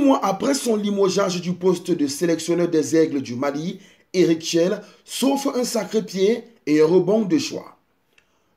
mois après son limogeage du poste de sélectionneur des Aigles du Mali, Eric Chelle s'offre un sacré pied et un rebond de choix.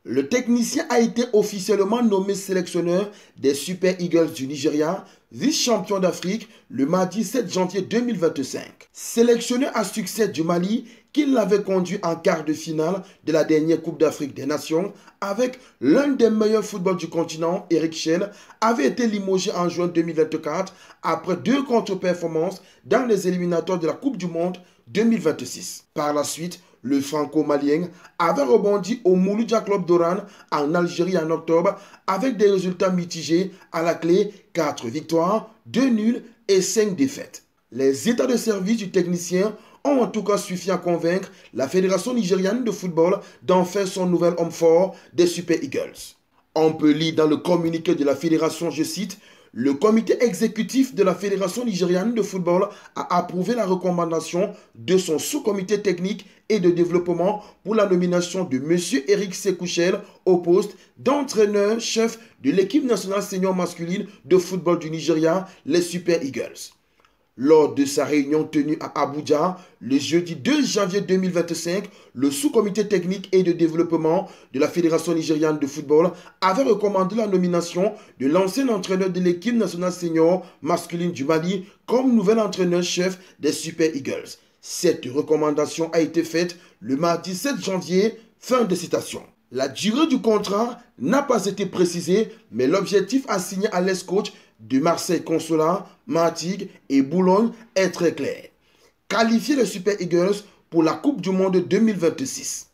Le technicien a été officiellement nommé sélectionneur des Super Eagles du Nigeria, vice-champion d'Afrique, le mardi 7 janvier 2025. Sélectionneur à succès du Mali, qui l'avait conduit en quart de finale de la dernière Coupe d'Afrique des Nations, avec l'un des meilleurs footballs du continent, Eric Chelle, avait été limogé en juin 2024 après 2 contre-performances dans les éliminatoires de la Coupe du Monde 2026. Par la suite, le franco-malien avait rebondi au Mouloudia Club d'Oran en Algérie en octobre avec des résultats mitigés à la clé 4 victoires, 2 nuls et 5 défaites. Les états de service du technicien ont en tout cas suffi à convaincre la Fédération nigériane de football d'en faire son nouvel homme fort des Super Eagles. On peut lire dans le communiqué de la Fédération, je cite, « Le comité exécutif de la Fédération nigériane de football a approuvé la recommandation de son sous-comité technique et de développement pour la nomination de M. Eric Sékou Chelle au poste d'entraîneur-chef de l'équipe nationale senior masculine de football du Nigeria, les Super Eagles. » Lors de sa réunion tenue à Abuja, le jeudi 2 janvier 2025, le sous-comité technique et de développement de la Fédération nigériane de football avait recommandé la nomination de l'ancien entraîneur de l'équipe nationale senior masculine du Mali comme nouvel entraîneur-chef des Super Eagles. Cette recommandation a été faite le mardi 7 janvier, fin de citation. La durée du contrat n'a pas été précisée, mais l'objectif assigné à l'ex-coach de Marseille Consolat, Martigues et Boulogne est très clair. Qualifier les Super Eagles pour la Coupe du Monde 2026.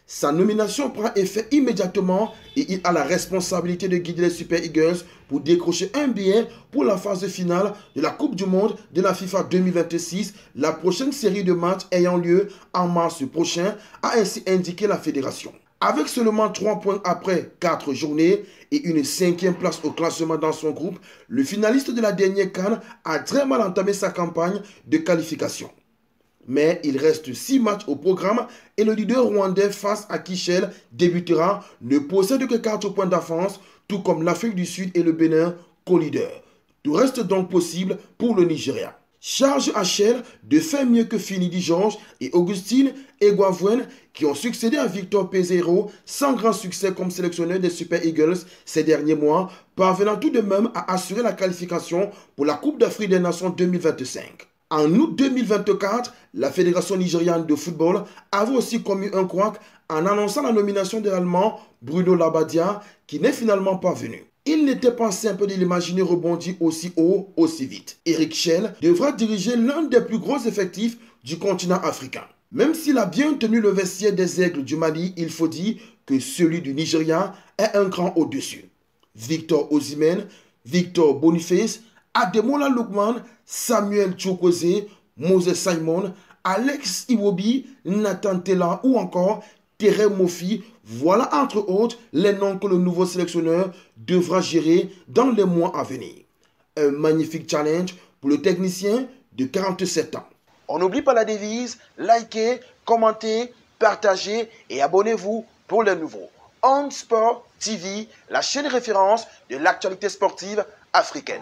Sa nomination prend effet immédiatement et il a la responsabilité de guider les Super Eagles pour décrocher un billet pour la phase finale de la Coupe du Monde de la FIFA 2026, la prochaine série de matchs ayant lieu en mars prochain, a ainsi indiqué la fédération. Avec seulement 3 points après 4 journées et une 5e place au classement dans son groupe, le finaliste de la dernière CAN a très mal entamé sa campagne de qualification. Mais il reste 6 matchs au programme et le leader rwandais face à qui Chelle débutera ne possède que 4 points d'avance, tout comme l'Afrique du Sud et le Bénin, co-leader. Tout reste donc possible pour le Nigeria. Charge à Chelle de faire mieux que Finidi Georges et Augustine Eguavoen qui ont succédé à Victor Peseiro sans grand succès comme sélectionneur des Super Eagles ces derniers mois, parvenant tout de même à assurer la qualification pour la Coupe d'Afrique des Nations 2025. En août 2024, la Fédération nigériane de football avait aussi commis un couac en annonçant la nomination de l'Allemand Bruno Labbadia qui n'est finalement pas venu. Il n'était pas simple de l'imaginer rebondir aussi haut, aussi vite. Eric Chelle devra diriger l'un des plus gros effectifs du continent africain. Même s'il a bien tenu le vestiaire des Aigles du Mali, il faut dire que celui du Nigeria est un cran au-dessus. Victor Osimhen, Victor Boniface, Ademola Lookman, Samuel Chukwueze, Moses Simon, Alex Iwobi, Nathan Tella ou encore Tere Mofi, voilà entre autres les noms que le nouveau sélectionneur devra gérer dans les mois à venir. Un magnifique challenge pour le technicien de 47 ans. On n'oublie pas la devise, likez, commentez, partagez et abonnez-vous pour les nouveaux. On Sport TV, la chaîne référence de l'actualité sportive africaine.